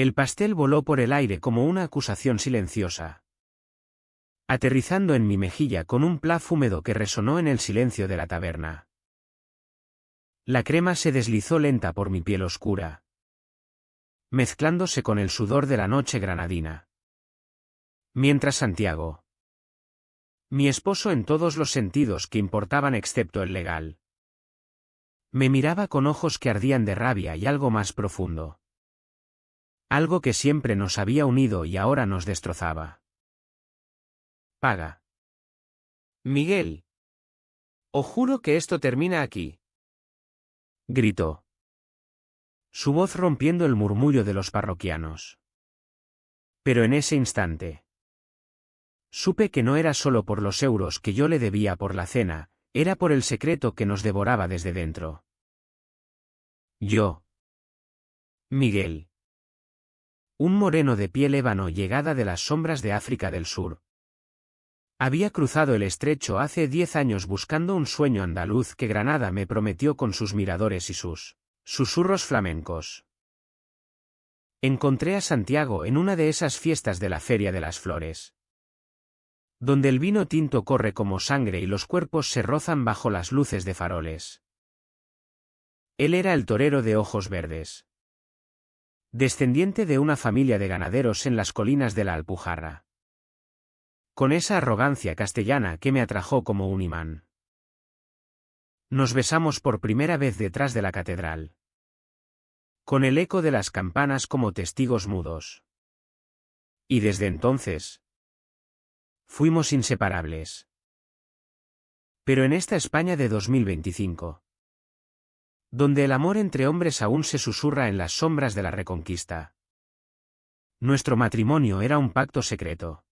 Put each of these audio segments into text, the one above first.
El pastel voló por el aire como una acusación silenciosa, aterrizando en mi mejilla con un plaf húmedo que resonó en el silencio de la taberna. La crema se deslizó lenta por mi piel oscura, mezclándose con el sudor de la noche granadina. Mientras Santiago, mi esposo en todos los sentidos que importaban excepto el legal, me miraba con ojos que ardían de rabia y algo más profundo. Algo que siempre nos había unido y ahora nos destrozaba. Paga. Miguel. Os juro que esto termina aquí. Gritó, su voz rompiendo el murmullo de los parroquianos. Pero en ese instante, supe que no era solo por los euros que yo le debía por la cena, era por el secreto que nos devoraba desde dentro. Yo. Miguel. Un moreno de piel ébano llegada de las sombras de África del Sur. Había cruzado el estrecho hace 10 años buscando un sueño andaluz que Granada me prometió con sus miradores y sus susurros flamencos. Encontré a Santiago en una de esas fiestas de la Feria de las Flores, donde el vino tinto corre como sangre y los cuerpos se rozan bajo las luces de faroles. Él era el torero de ojos verdes, descendiente de una familia de ganaderos en las colinas de la Alpujarra, con esa arrogancia castellana que me atrajo como un imán. Nos besamos por primera vez detrás de la catedral, con el eco de las campanas como testigos mudos. Y desde entonces, fuimos inseparables. Pero en esta España de 2025, donde el amor entre hombres aún se susurra en las sombras de la Reconquista, nuestro matrimonio era un pacto secreto,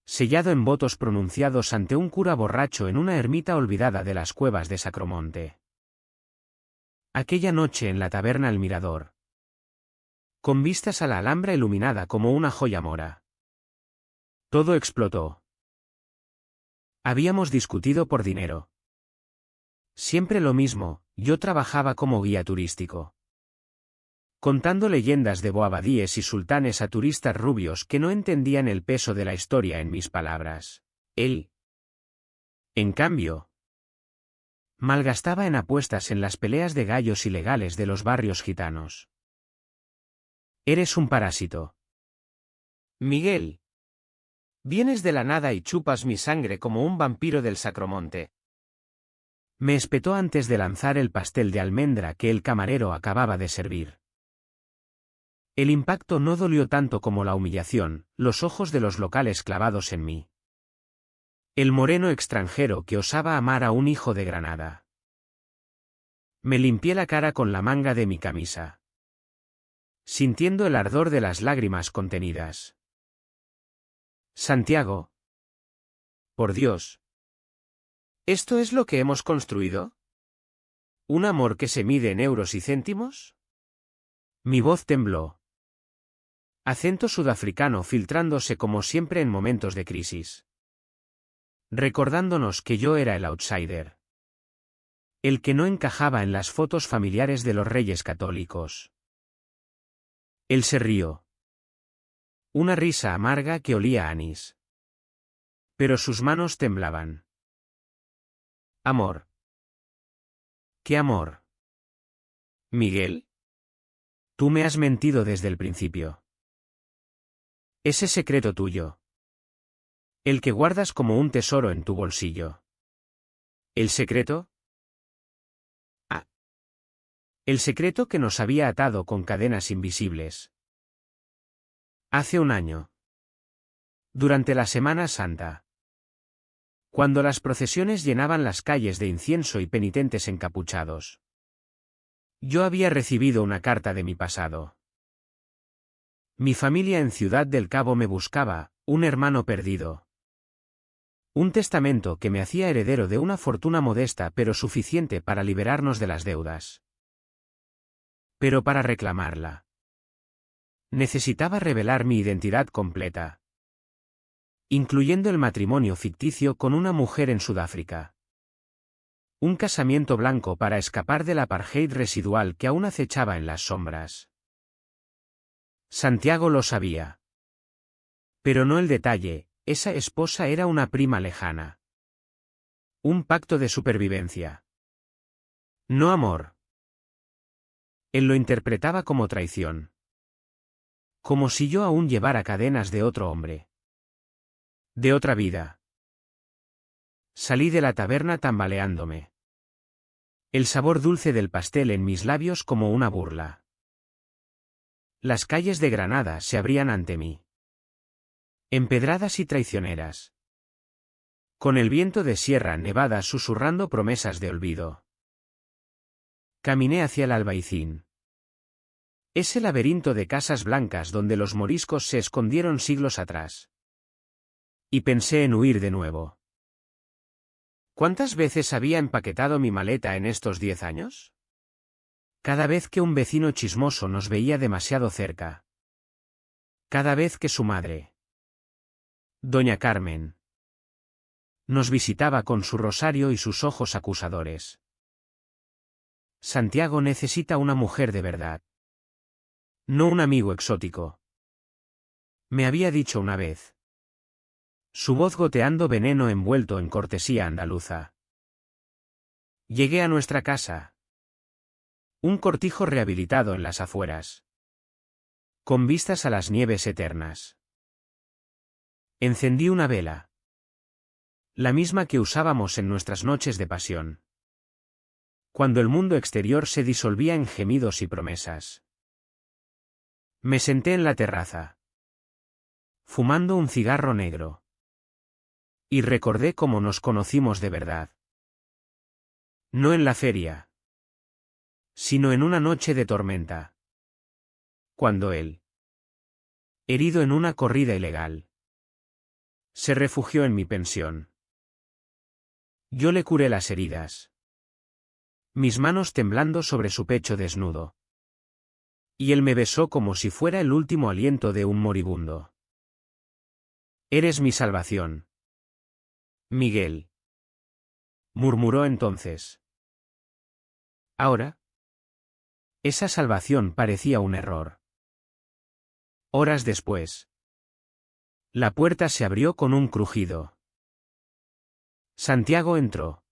sellado en votos pronunciados ante un cura borracho en una ermita olvidada de las cuevas de Sacromonte. Aquella noche en la taberna El Mirador, con vistas a la Alhambra iluminada como una joya mora, todo explotó. Habíamos discutido por dinero. Siempre lo mismo, yo trabajaba como guía turístico, contando leyendas de boabadíes y sultanes a turistas rubios que no entendían el peso de la historia en mis palabras. Él, en cambio, malgastaba en apuestas en las peleas de gallos ilegales de los barrios gitanos. Eres un parásito. Miguel. Vienes de la nada y chupas mi sangre como un vampiro del Sacromonte. Me espetó antes de lanzar el pastel de almendra que el camarero acababa de servir. El impacto no dolió tanto como la humillación, los ojos de los locales clavados en mí. El moreno extranjero que osaba amar a un hijo de Granada. Me limpié la cara con la manga de mi camisa, sintiendo el ardor de las lágrimas contenidas. Santiago. Por Dios. ¿Esto es lo que hemos construido? ¿Un amor que se mide en euros y céntimos? Mi voz tembló. Acento sudafricano filtrándose como siempre en momentos de crisis, recordándonos que yo era el outsider, el que no encajaba en las fotos familiares de los reyes católicos. Él se rió. Una risa amarga que olía a anís. Pero sus manos temblaban. Amor. ¿Qué amor? Miguel. Tú me has mentido desde el principio. Ese secreto tuyo, el que guardas como un tesoro en tu bolsillo. ¿El secreto? Ah. El secreto que nos había atado con cadenas invisibles. Hace un año. Durante la Semana Santa. Cuando las procesiones llenaban las calles de incienso y penitentes encapuchados. Yo había recibido una carta de mi pasado. Mi familia en Ciudad del Cabo me buscaba, un hermano perdido. Un testamento que me hacía heredero de una fortuna modesta pero suficiente para liberarnos de las deudas. Pero para reclamarla, necesitaba revelar mi identidad completa, incluyendo el matrimonio ficticio con una mujer en Sudáfrica. Un casamiento blanco para escapar del apartheid residual que aún acechaba en las sombras. Santiago lo sabía. Pero no el detalle, esa esposa era una prima lejana. Un pacto de supervivencia. No amor. Él lo interpretaba como traición. Como si yo aún llevara cadenas de otro hombre. De otra vida. Salí de la taberna tambaleándome. El sabor dulce del pastel en mis labios como una burla. Las calles de Granada se abrían ante mí. Empedradas y traicioneras. Con el viento de Sierra Nevada susurrando promesas de olvido. Caminé hacia el Albaicín. Ese laberinto de casas blancas donde los moriscos se escondieron siglos atrás. Y pensé en huir de nuevo. ¿Cuántas veces había empaquetado mi maleta en estos 10 años? Cada vez que un vecino chismoso nos veía demasiado cerca. Cada vez que su madre, doña Carmen, nos visitaba con su rosario y sus ojos acusadores. Santiago necesita una mujer de verdad. No un amigo exótico. Me había dicho una vez. Su voz goteando veneno envuelto en cortesía andaluza. Llegué a nuestra casa. Un cortijo rehabilitado en las afueras. Con vistas a las nieves eternas. Encendí una vela. La misma que usábamos en nuestras noches de pasión. Cuando el mundo exterior se disolvía en gemidos y promesas. Me senté en la terraza. Fumando un cigarro negro. Y recordé cómo nos conocimos de verdad. No en la feria. Sino en una noche de tormenta. Cuando él, herido en una corrida ilegal, se refugió en mi pensión. Yo le curé las heridas. Mis manos temblando sobre su pecho desnudo. Y él me besó como si fuera el último aliento de un moribundo. Eres mi salvación, Miguel. Murmuró entonces. Ahora. Esa salvación parecía un error. Horas después. La puerta se abrió con un crujido. Santiago entró.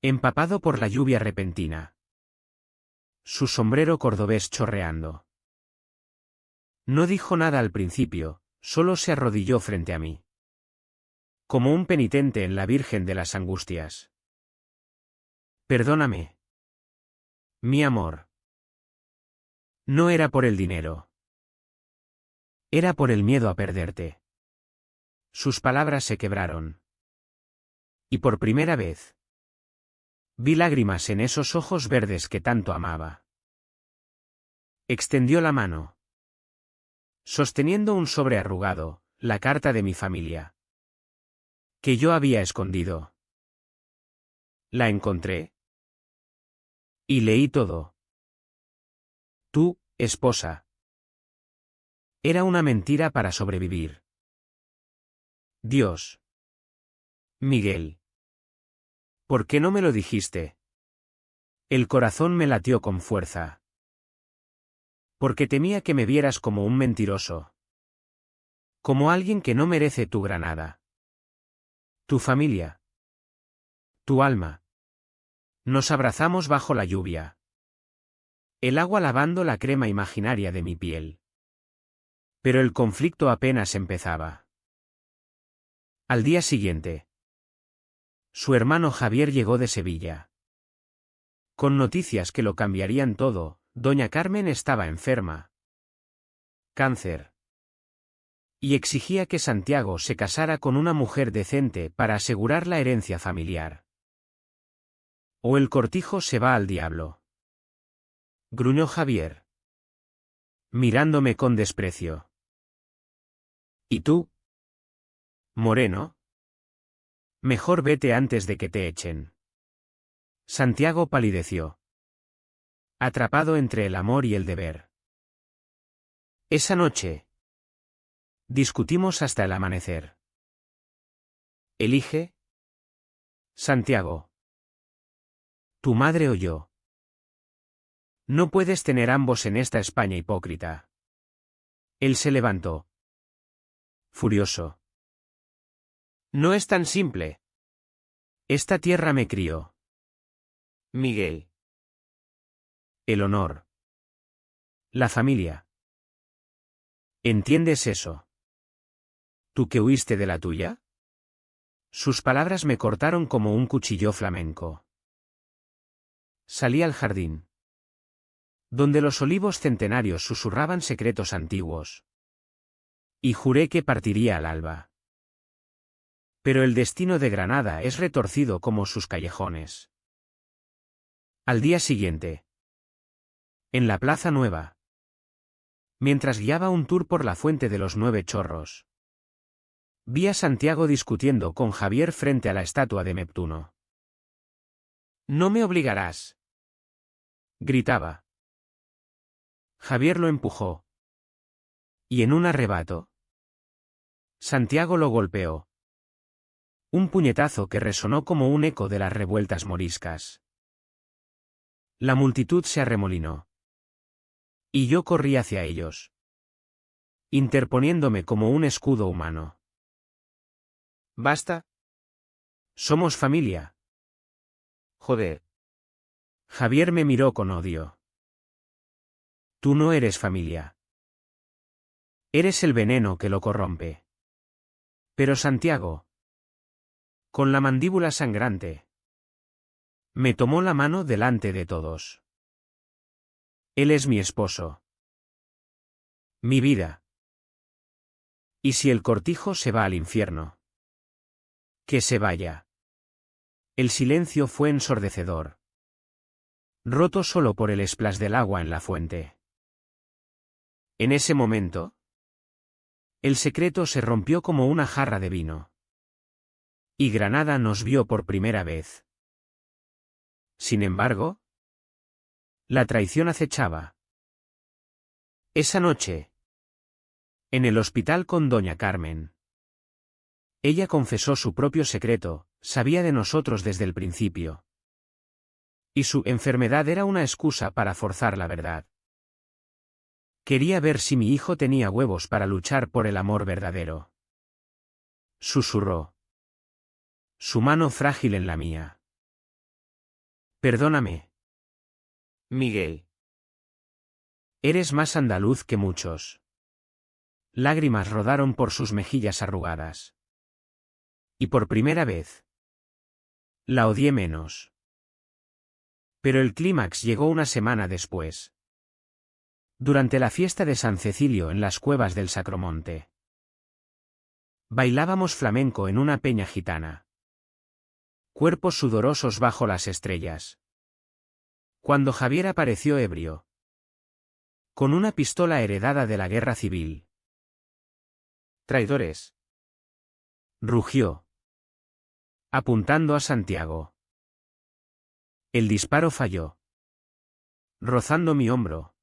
Empapado por la lluvia repentina. Su sombrero cordobés chorreando. No dijo nada al principio, solo se arrodilló frente a mí. Como un penitente en la Virgen de las Angustias. Perdóname. Mi amor. No era por el dinero. Era por el miedo a perderte. Sus palabras se quebraron. Y por primera vez. Vi lágrimas en esos ojos verdes que tanto amaba. Extendió la mano. Sosteniendo un sobre arrugado, la carta de mi familia. Que yo había escondido. La encontré. Y leí todo. Tú, esposa. Era una mentira para sobrevivir. Dios. Miguel. ¿Por qué no me lo dijiste? El corazón me latió con fuerza. Porque temía que me vieras como un mentiroso. Como alguien que no merece tu granada. Tu familia. Tu alma. Nos abrazamos bajo la lluvia. El agua lavando la crema imaginaria de mi piel. Pero el conflicto apenas empezaba. Al día siguiente. Su hermano Javier llegó de Sevilla. Con noticias que lo cambiarían todo, doña Carmen estaba enferma. Cáncer. Y exigía que Santiago se casara con una mujer decente para asegurar la herencia familiar. O el cortijo se va al diablo. Gruñó Javier. Mirándome con desprecio. ¿Y tú? Moreno. Mejor vete antes de que te echen. Santiago palideció. Atrapado entre el amor y el deber. Esa noche. Discutimos hasta el amanecer. Elige. Santiago. ¿Tu madre o yo? No puedes tener ambos en esta España hipócrita. Él se levantó. Furioso. No es tan simple. Esta tierra me crió. Miguel. El honor. La familia. ¿Entiendes eso? ¿Tú que huiste de la tuya? Sus palabras me cortaron como un cuchillo flamenco. Salí al jardín, donde los olivos centenarios susurraban secretos antiguos. Y juré que partiría al alba. Pero el destino de Granada es retorcido como sus callejones. Al día siguiente, en la Plaza Nueva, mientras guiaba un tour por la Fuente de los 9 Chorros, vi a Santiago discutiendo con Javier frente a la estatua de Neptuno. «No me obligarás», gritaba. Javier lo empujó. Y en un arrebato, Santiago lo golpeó. Un puñetazo que resonó como un eco de las revueltas moriscas. La multitud se arremolinó. Y yo corrí hacia ellos, interponiéndome como un escudo humano. «Basta. Somos familia». «Joder». Javier me miró con odio. «Tú no eres familia. Eres el veneno que lo corrompe». Pero Santiago, con la mandíbula sangrante, me tomó la mano delante de todos. «Él es mi esposo. Mi vida. Y si el cortijo se va al infierno, que se vaya». El silencio fue ensordecedor, roto solo por el splash del agua en la fuente. En ese momento, el secreto se rompió como una jarra de vino. Y Granada nos vio por primera vez. Sin embargo, la traición acechaba. Esa noche, en el hospital con doña Carmen, ella confesó su propio secreto, sabía de nosotros desde el principio. Y su enfermedad era una excusa para forzar la verdad. Quería ver si mi hijo tenía huevos para luchar por el amor verdadero. Susurró. Su mano frágil en la mía. «Perdóname, Miguel. Eres más andaluz que muchos». Lágrimas rodaron por sus mejillas arrugadas. Y por primera vez, la odié menos. Pero el clímax llegó una semana después. Durante la fiesta de San Cecilio en las cuevas del Sacromonte. Bailábamos flamenco en una peña gitana. Cuerpos sudorosos bajo las estrellas. Cuando Javier apareció ebrio, con una pistola heredada de la guerra civil. «Traidores», rugió, apuntando a Santiago. El disparo falló, rozando mi hombro.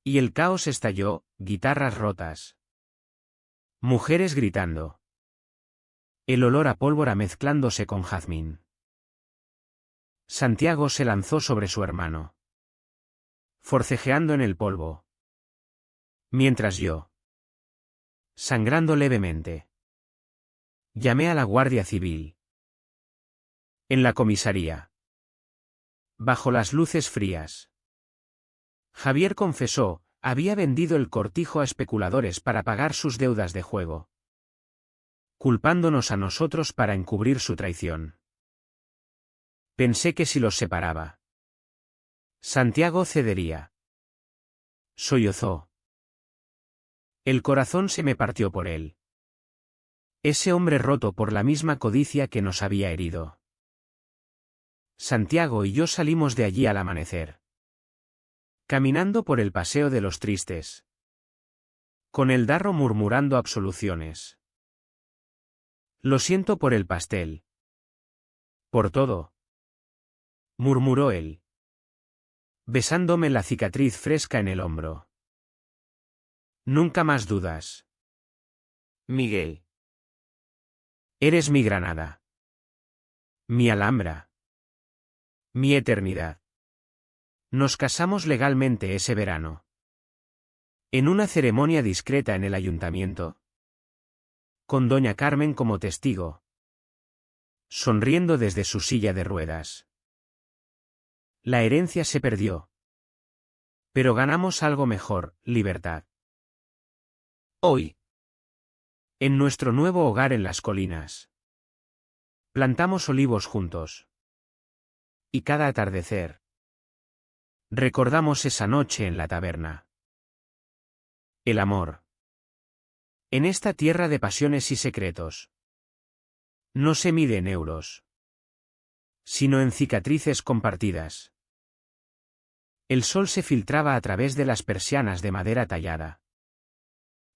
Y el caos estalló, guitarras rotas. Mujeres gritando. El olor a pólvora mezclándose con jazmín. Santiago se lanzó sobre su hermano, forcejeando en el polvo. Mientras yo, sangrando levemente, llamé a la Guardia Civil. En la comisaría, bajo las luces frías, Javier confesó, había vendido el cortijo a especuladores para pagar sus deudas de juego, culpándonos a nosotros para encubrir su traición. Pensé que si los separaba, Santiago cedería. Sollozó. El corazón se me partió por él. Ese hombre roto por la misma codicia que nos había herido. Santiago y yo salimos de allí al amanecer. Caminando por el Paseo de los Tristes. Con el Darro murmurando absoluciones. «Lo siento por el pastel. Por todo», murmuró él, besándome la cicatriz fresca en el hombro. «Nunca más dudas, Miguel. Eres mi Granada. Mi Alhambra. Mi eternidad». Nos casamos legalmente ese verano. En una ceremonia discreta en el ayuntamiento, con doña Carmen como testigo, sonriendo desde su silla de ruedas. La herencia se perdió. Pero ganamos algo mejor, libertad. Hoy, en nuestro nuevo hogar en las colinas, plantamos olivos juntos. Y cada atardecer, recordamos esa noche en la taberna. El amor. En esta tierra de pasiones y secretos, no se mide en euros, sino en cicatrices compartidas. El sol se filtraba a través de las persianas de madera tallada,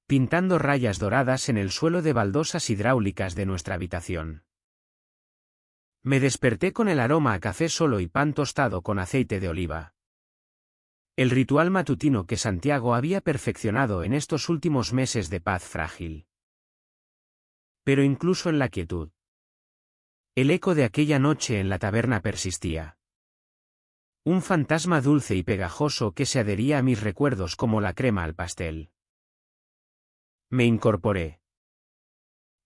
pintando rayas doradas en el suelo de baldosas hidráulicas de nuestra habitación. Me desperté con el aroma a café solo y pan tostado con aceite de oliva. El ritual matutino que Santiago había perfeccionado en estos últimos meses de paz frágil. Pero incluso en la quietud, el eco de aquella noche en la taberna persistía. Un fantasma dulce y pegajoso que se adhería a mis recuerdos como la crema al pastel. Me incorporé,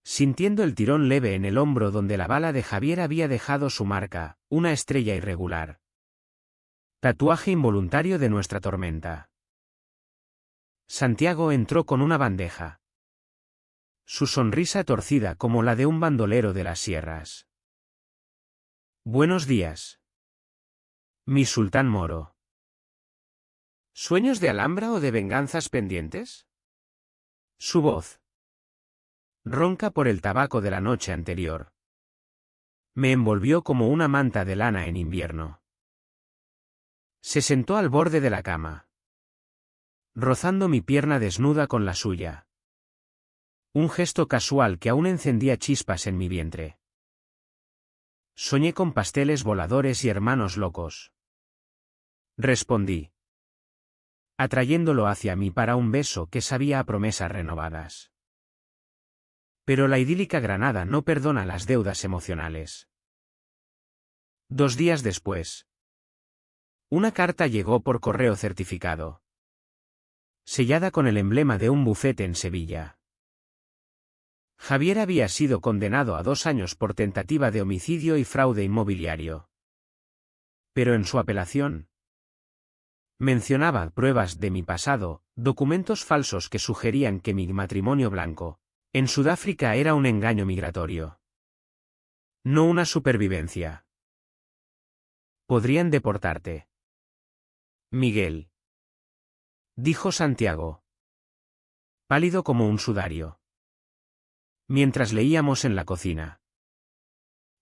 sintiendo el tirón leve en el hombro donde la bala de Javier había dejado su marca, una estrella irregular. Tatuaje involuntario de nuestra tormenta. Santiago entró con una bandeja. Su sonrisa torcida como la de un bandolero de las sierras. Buenos días, mi sultán moro. ¿Sueños de Alhambra o de venganzas pendientes? Su voz, ronca por el tabaco de la noche anterior, me envolvió como una manta de lana en invierno. Se sentó al borde de la cama, rozando mi pierna desnuda con la suya. Un gesto casual que aún encendía chispas en mi vientre. Soñé con pasteles voladores y hermanos locos. Respondí, atrayéndolo hacia mí para un beso que sabía a promesas renovadas. Pero la idílica Granada no perdona las deudas emocionales. 2 días después, una carta llegó por correo certificado, sellada con el emblema de un bufete en Sevilla. Javier había sido condenado a 2 años por tentativa de homicidio y fraude inmobiliario. Pero en su apelación, mencionaba pruebas de mi pasado, documentos falsos que sugerían que mi matrimonio blanco en Sudáfrica era un engaño migratorio, no una supervivencia. Podrían deportarte, Miguel, dijo Santiago, pálido como un sudario, mientras leíamos en la cocina,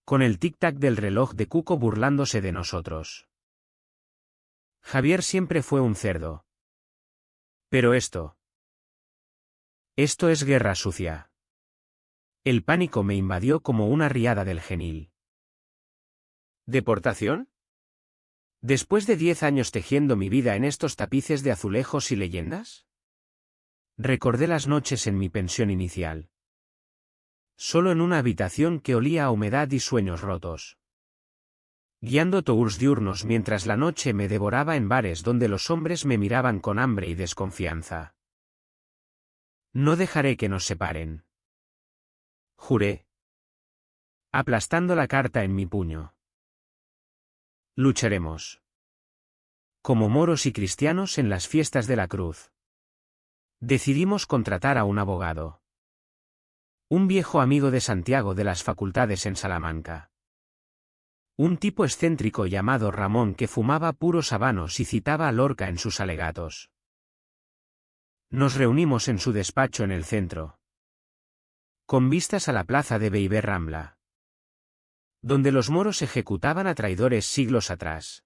con el tic-tac del reloj de Cuco burlándose de nosotros. Javier siempre fue un cerdo. Pero esto es guerra sucia. El pánico me invadió como una riada del genil. ¿Deportación? ¿Después de 10 años tejiendo mi vida en estos tapices de azulejos y leyendas? Recordé las noches en mi pensión inicial. Solo en una habitación que olía a humedad y sueños rotos. Guiando tours diurnos mientras la noche me devoraba en bares donde los hombres me miraban con hambre y desconfianza. No dejaré que nos separen, juré, aplastando la carta en mi puño. Lucharemos. Como moros y cristianos en las fiestas de la cruz. Decidimos contratar a un abogado. Un viejo amigo de Santiago de las facultades en Salamanca. Un tipo excéntrico llamado Ramón que fumaba puros habanos y citaba a Lorca en sus alegatos. Nos reunimos en su despacho en el centro, con vistas a la plaza de Beiber Rambla, donde los moros ejecutaban a traidores siglos atrás.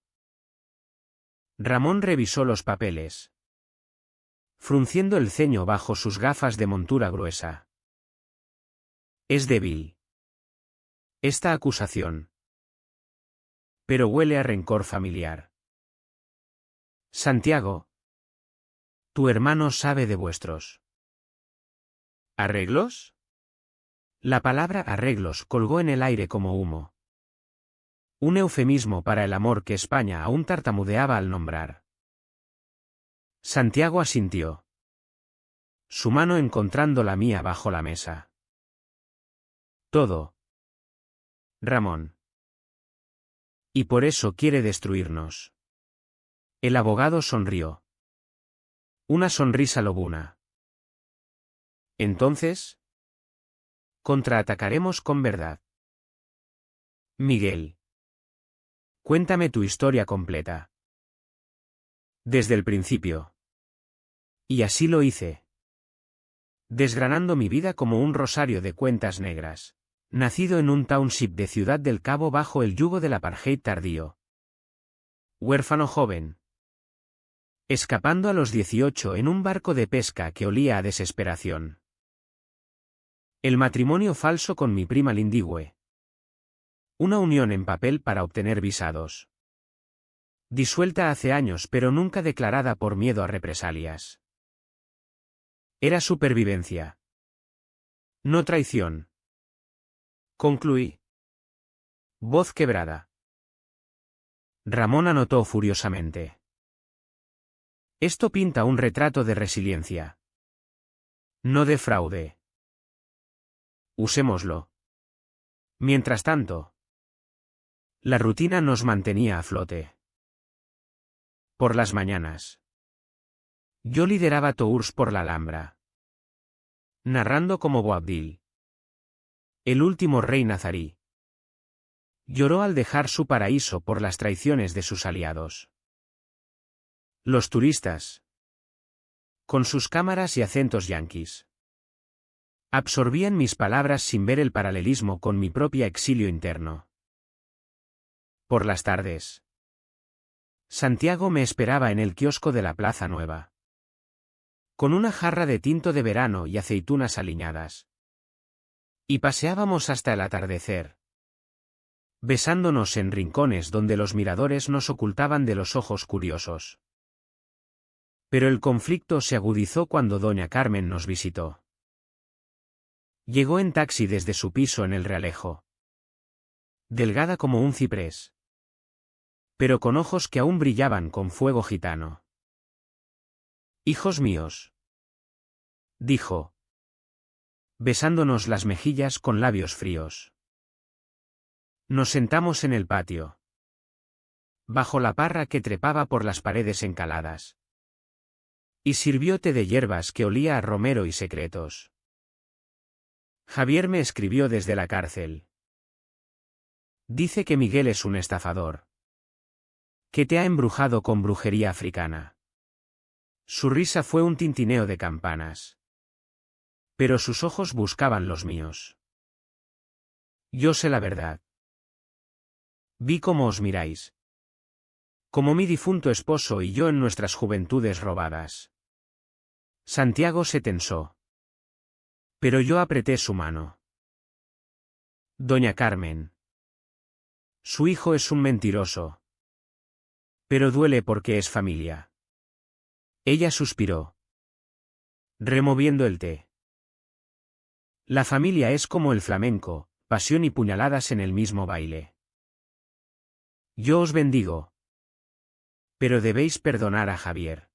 Ramón revisó los papeles, frunciendo el ceño bajo sus gafas de montura gruesa. Es débil esta acusación, pero huele a rencor familiar. Santiago, tu hermano sabe de vuestros ¿arreglos? La palabra arreglos colgó en el aire como humo. Un eufemismo para el amor que España aún tartamudeaba al nombrar. Santiago asintió. Su mano encontrando la mía bajo la mesa. Todo. Ramón. Y por eso quiere destruirnos. El abogado sonrió. Una sonrisa lobuna. Entonces, contraatacaremos con verdad. Miguel. Cuéntame tu historia completa. Desde el principio. Y así lo hice. Desgranando mi vida como un rosario de cuentas negras. Nacido en un township de Ciudad del Cabo bajo el yugo del apartheid tardío. Huérfano joven. Escapando a los 18 en un barco de pesca que olía a desesperación. El matrimonio falso con mi prima Lindigüe. Una unión en papel para obtener visados. Disuelta hace años pero nunca declarada por miedo a represalias. Era supervivencia. No traición. Concluí. Voz quebrada. Ramón anotó furiosamente. Esto pinta un retrato de resiliencia. No de fraude. Usémoslo. Mientras tanto, la rutina nos mantenía a flote. Por las mañanas. Yo lideraba tours por la Alhambra. Narrando como Boabdil. El último rey nazarí. Lloró al dejar su paraíso por las traiciones de sus aliados. Los turistas. Con sus cámaras y acentos yanquis. Absorbían mis palabras sin ver el paralelismo con mi propio exilio interno. Por las tardes. Santiago me esperaba en el kiosco de la Plaza Nueva. Con una jarra de tinto de verano y aceitunas aliñadas. Y paseábamos hasta el atardecer. Besándonos en rincones donde los miradores nos ocultaban de los ojos curiosos. Pero el conflicto se agudizó cuando doña Carmen nos visitó. Llegó en taxi desde su piso en el Realejo. Delgada como un ciprés. Pero con ojos que aún brillaban con fuego gitano. Hijos míos. Dijo. Besándonos las mejillas con labios fríos. Nos sentamos en el patio. Bajo la parra que trepaba por las paredes encaladas. Y sirvió té de hierbas que olía a romero y secretos. Javier me escribió desde la cárcel. Dice que Miguel es un estafador. Que te ha embrujado con brujería africana. Su risa fue un tintineo de campanas. Pero sus ojos buscaban los míos. Yo sé la verdad. Vi cómo os miráis. Como mi difunto esposo y yo en nuestras juventudes robadas. Santiago se tensó. Pero yo apreté su mano. Doña Carmen. Su hijo es un mentiroso. Pero duele porque es familia. Ella suspiró. Removiendo el té. La familia es como el flamenco, pasión y puñaladas en el mismo baile. Yo os bendigo. Pero debéis perdonar a Javier.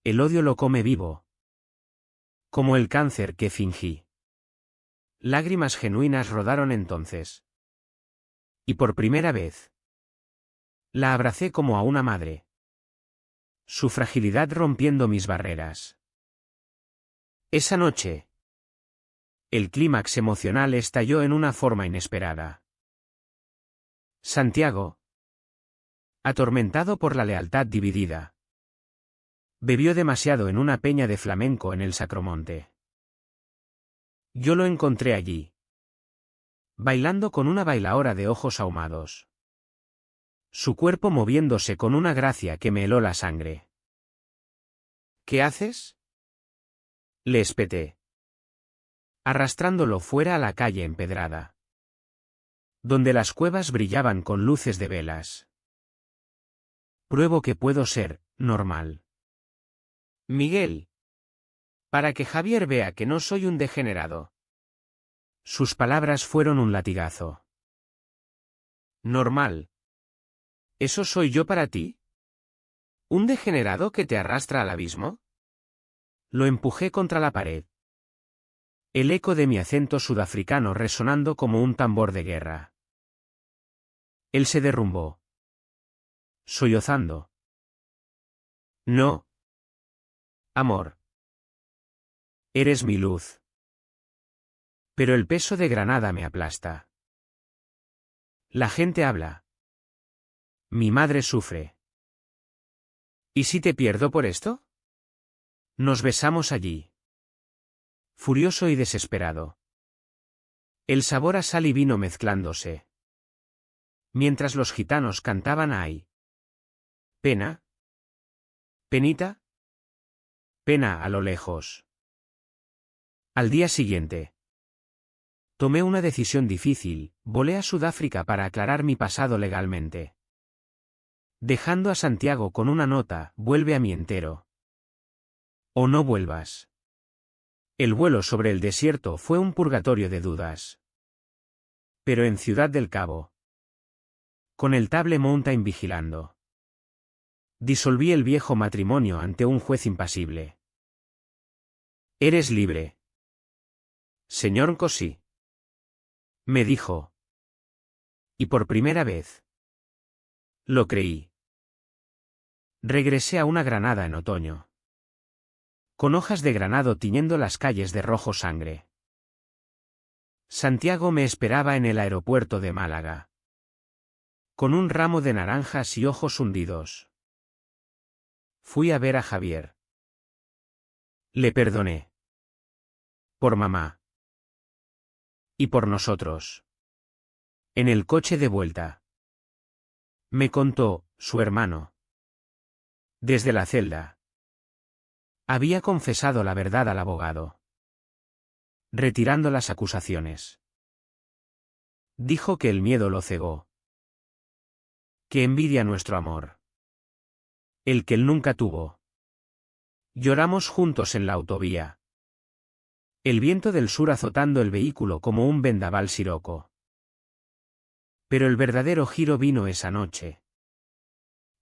El odio lo come vivo. Como el cáncer que fingí. Lágrimas genuinas rodaron entonces. Y por primera vez. La abracé como a una madre. Su fragilidad rompiendo mis barreras. Esa noche. El clímax emocional estalló en una forma inesperada. Santiago. Atormentado por la lealtad dividida. Bebió demasiado en una peña de flamenco en el Sacromonte. Yo lo encontré allí. Bailando con una bailaora de ojos ahumados. Su cuerpo moviéndose con una gracia que me heló la sangre. ¿Qué haces? Le espeté. Arrastrándolo fuera a la calle empedrada. Donde las cuevas brillaban con luces de velas. Pruebo que puedo ser normal. Miguel. Para que Javier vea que no soy un degenerado. Sus palabras fueron un latigazo. Normal. ¿Eso soy yo para ti? ¿Un degenerado que te arrastra al abismo? Lo empujé contra la pared. El eco de mi acento sudafricano resonando como un tambor de guerra. Él se derrumbó, sollozando. No. Amor. Eres mi luz. Pero el peso de Granada me aplasta. La gente habla. Mi madre sufre. ¿Y si te pierdo por esto? Nos besamos allí. Furioso y desesperado. El sabor a sal y vino mezclándose. Mientras los gitanos cantaban ay. Pena. Penita. Pena a lo lejos. Al día siguiente. Tomé una decisión difícil, volé a Sudáfrica para aclarar mi pasado legalmente. Dejando a Santiago con una nota, vuelve a mí entero. O no vuelvas. El vuelo sobre el desierto fue un purgatorio de dudas. Pero en Ciudad del Cabo. Con el Table Mountain vigilando. Disolví el viejo matrimonio ante un juez impasible. Eres libre. Señor Nkosi. Me dijo. Y por primera vez. Lo creí. Regresé a una Granada en otoño. Con hojas de granado tiñendo las calles de rojo sangre. Santiago me esperaba en el aeropuerto de Málaga. Con un ramo de naranjas y ojos hundidos. Fui a ver a Javier. Le perdoné. Por mamá. Y por nosotros. En el coche de vuelta. Me contó, su hermano. Desde la celda. Había confesado la verdad al abogado. Retirando las acusaciones. Dijo que el miedo lo cegó. Que envidia nuestro amor. El que él nunca tuvo. Lloramos juntos en la autovía. El viento del sur azotando el vehículo como un vendaval siroco. Pero el verdadero giro vino esa noche.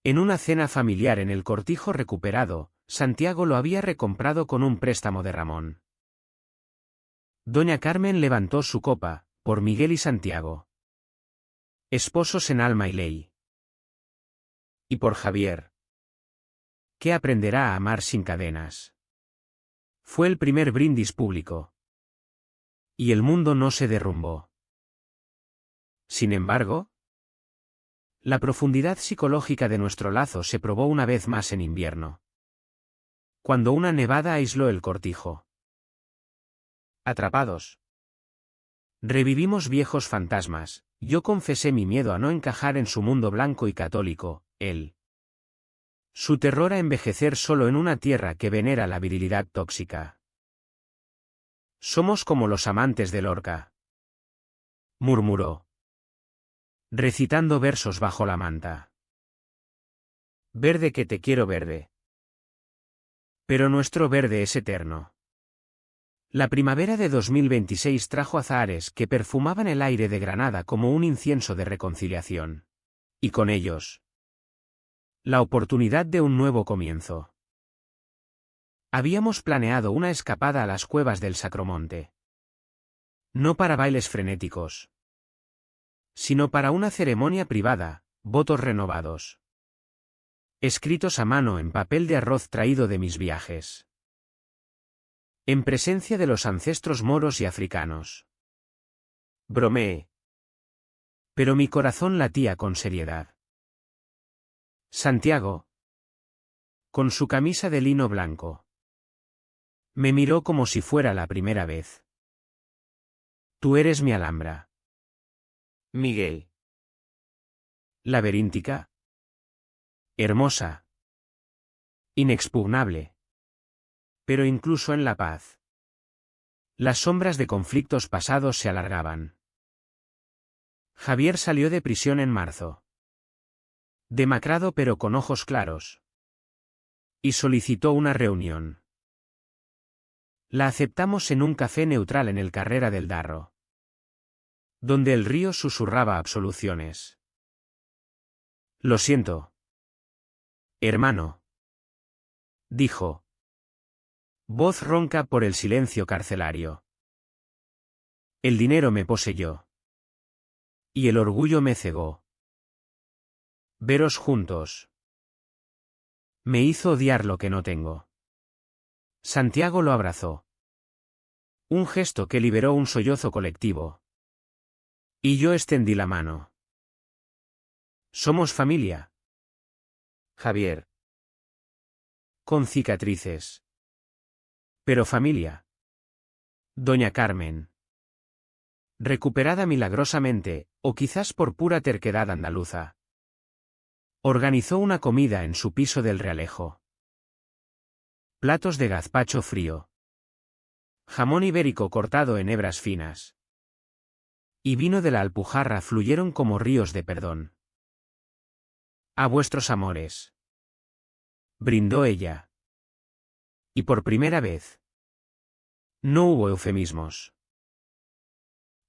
En una cena familiar en el Cortijo recuperado, Santiago lo había recomprado con un préstamo de Ramón. Doña Carmen levantó su copa, por Miguel y Santiago. Esposos en alma y ley. Y por Javier. Que aprenderá a amar sin cadenas. Fue el primer brindis público. Y el mundo no se derrumbó. Sin embargo, la profundidad psicológica de nuestro lazo se probó una vez más en invierno. Cuando una nevada aisló el Cortijo. Atrapados. Revivimos viejos fantasmas, yo confesé mi miedo a no encajar en su mundo blanco y católico, él. Su terror a envejecer solo en una tierra que venera la virilidad tóxica. Somos como los amantes de Lorca. Murmuró. Recitando versos bajo la manta. Verde que te quiero verde. Pero nuestro verde es eterno. La primavera de 2026 trajo azahares que perfumaban el aire de Granada como un incienso de reconciliación. Y con ellos, la oportunidad de un nuevo comienzo. Habíamos planeado una escapada a las cuevas del Sacromonte. No para bailes frenéticos, sino para una ceremonia privada, votos renovados. Escritos a mano en papel de arroz traído de mis viajes. En presencia de los ancestros moros y africanos. Bromeé. Pero mi corazón latía con seriedad. Santiago. Con su camisa de lino blanco. Me miró como si fuera la primera vez. Tú eres mi Alhambra. Miguel. Laberíntica. Hermosa. Inexpugnable. Pero incluso en la paz. Las sombras de conflictos pasados se alargaban. Javier salió de prisión en marzo. Demacrado pero con ojos claros. Y solicitó una reunión. La aceptamos en un café neutral en el Carrera del Darro. Donde el río susurraba absoluciones. Lo siento. Hermano. Dijo. Voz ronca por el silencio carcelario. El dinero me poseyó. Y el orgullo me cegó. Veros juntos. Me hizo odiar lo que no tengo. Santiago lo abrazó. Un gesto que liberó un sollozo colectivo. Y yo extendí la mano. Somos familia. Javier. Con cicatrices. Pero familia. Doña Carmen. Recuperada milagrosamente, o quizás por pura terquedad andaluza. Organizó una comida en su piso del Realejo. Platos de gazpacho frío. Jamón ibérico cortado en hebras finas. Y vino de la Alpujarra fluyeron como ríos de perdón. A vuestros amores. Brindó ella. Y por primera vez. No hubo eufemismos.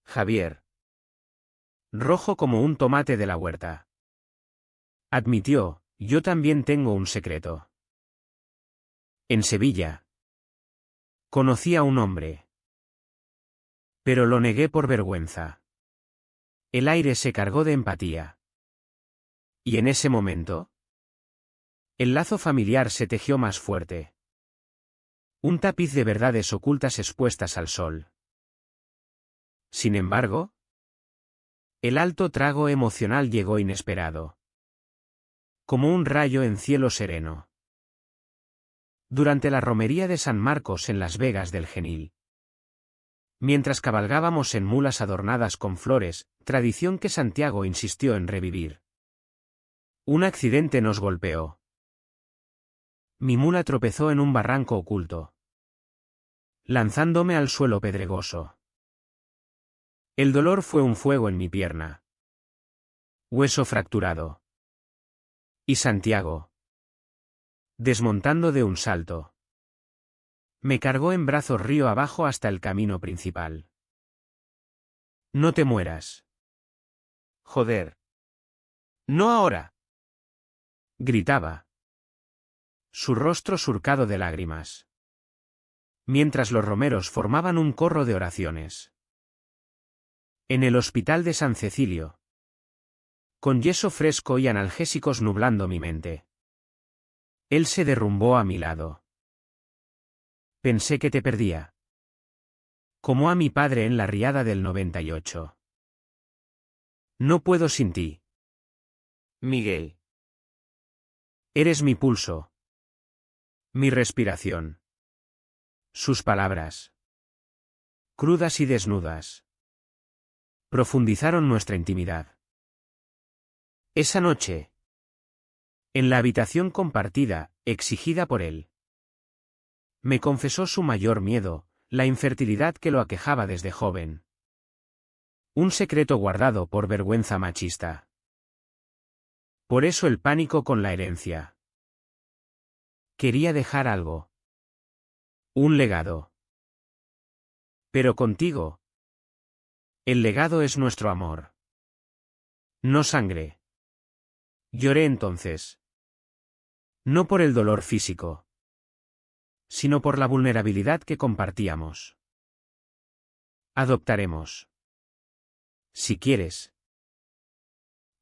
Javier. Rojo como un tomate de la huerta. Admitió, yo también tengo un secreto. En Sevilla. Conocí a un hombre. Pero lo negué por vergüenza. El aire se cargó de empatía. Y en ese momento, el lazo familiar se tejió más fuerte. Un tapiz de verdades ocultas expuestas al sol. Sin embargo, el alto trago emocional llegó inesperado. Como un rayo en cielo sereno. Durante la romería de San Marcos en Las Vegas del Genil. Mientras cabalgábamos en mulas adornadas con flores, tradición que Santiago insistió en revivir. Un accidente nos golpeó. Mi mula tropezó en un barranco oculto, lanzándome al suelo pedregoso. El dolor fue un fuego en mi pierna. Hueso fracturado. Y Santiago, desmontando de un salto, me cargó en brazos río abajo hasta el camino principal. No te mueras. Joder. No ahora. Gritaba. Su rostro surcado de lágrimas. Mientras los romeros formaban un corro de oraciones. En el hospital de San Cecilio. Con yeso fresco y analgésicos nublando mi mente. Él se derrumbó a mi lado. Pensé que te perdía. Como a mi padre en la riada del 98. No puedo sin ti. Miguel. Eres mi pulso. Mi respiración. Sus palabras. Crudas y desnudas. Profundizaron nuestra intimidad. Esa noche. En la habitación compartida, exigida por él. Me confesó su mayor miedo, la infertilidad que lo aquejaba desde joven. Un secreto guardado por vergüenza machista. Por eso el pánico con la herencia. Quería dejar algo. Un legado. Pero contigo. El legado es nuestro amor. No sangre. Lloré entonces. No por el dolor físico, sino por la vulnerabilidad que compartíamos. Adoptaremos. Si quieres.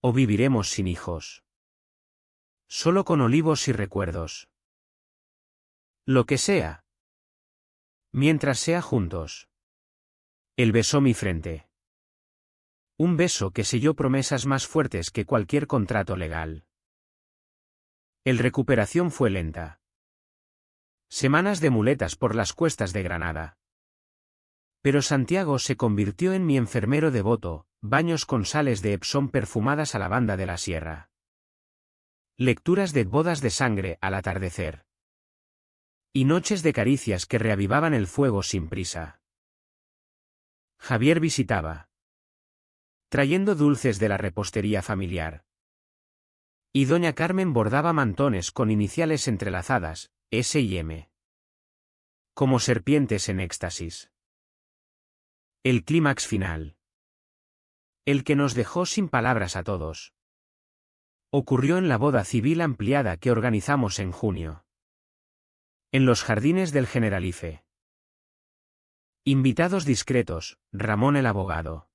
O viviremos sin hijos. Solo con olivos y recuerdos. Lo que sea. Mientras sea juntos. Él besó mi frente. Un beso que selló promesas más fuertes que cualquier contrato legal. El recuperación fue lenta. Semanas de muletas por las cuestas de Granada. Pero Santiago se convirtió en mi enfermero devoto, baños con sales de Epsom perfumadas a la banda de la sierra. Lecturas de bodas de sangre al atardecer. Y noches de caricias que reavivaban el fuego sin prisa. Javier visitaba. Trayendo dulces de la repostería familiar. Y doña Carmen bordaba mantones con iniciales entrelazadas, S y M. Como serpientes en éxtasis. El clímax final. El que nos dejó sin palabras a todos. Ocurrió en la boda civil ampliada que organizamos en junio. En los jardines del Generalife. Invitados discretos, Ramón el abogado.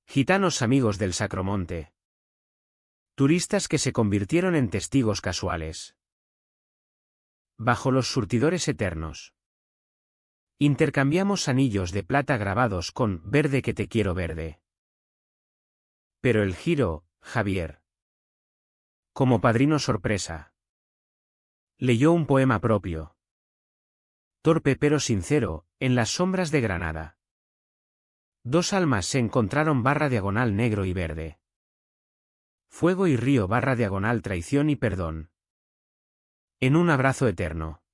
Gitanos amigos del Sacromonte. Turistas que se convirtieron en testigos casuales. Bajo los surtidores eternos. Intercambiamos anillos de plata grabados con «Verde que te quiero verde». Pero el giro, Javier. Como padrino sorpresa. Leyó un poema propio. Torpe pero sincero, en las sombras de Granada. Dos almas se encontraron /diagonal negro y verde. Fuego y río /diagonal traición y perdón. En un abrazo eterno.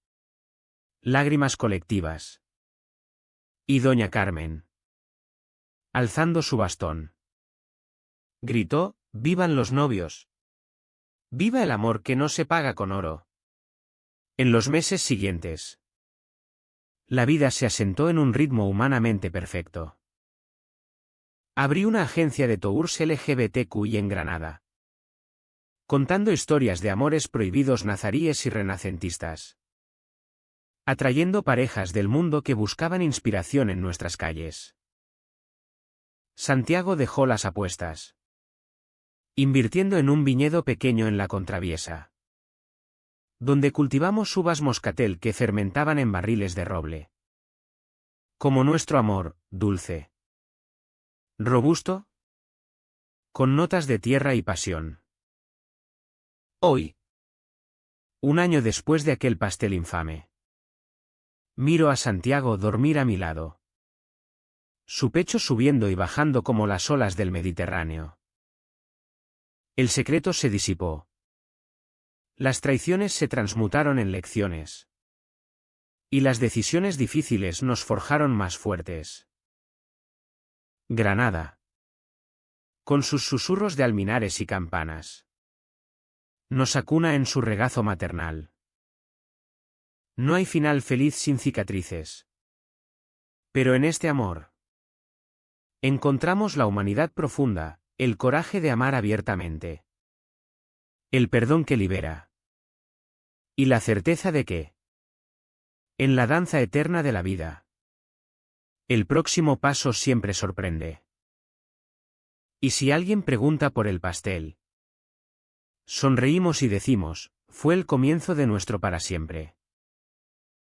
Lágrimas colectivas. Y doña Carmen. Alzando su bastón. Gritó, ¡vivan los novios! ¡Viva el amor que no se paga con oro! En los meses siguientes. La vida se asentó en un ritmo humanamente perfecto. Abrí una agencia de tours LGBTQI en Granada. Contando historias de amores prohibidos nazaríes y renacentistas. Atrayendo parejas del mundo que buscaban inspiración en nuestras calles. Santiago dejó las apuestas. Invirtiendo en un viñedo pequeño en la Contraviesa. Donde cultivamos uvas moscatel que fermentaban en barriles de roble. Como nuestro amor, dulce. Robusto. Con notas de tierra y pasión. Hoy. Un año después de aquel pastel infame. Miro a Santiago dormir a mi lado. Su pecho subiendo y bajando como las olas del Mediterráneo. El secreto se disipó. Las traiciones se transmutaron en lecciones. Y las decisiones difíciles nos forjaron más fuertes. Granada. Con sus susurros de alminares y campanas. Nos acuna en su regazo maternal. No hay final feliz sin cicatrices. Pero en este amor encontramos la humanidad profunda, el coraje de amar abiertamente. El perdón que libera. Y la certeza de que, en la danza eterna de la vida, el próximo paso siempre sorprende. Y si alguien pregunta por el pastel, sonreímos y decimos, fue el comienzo de nuestro para siempre.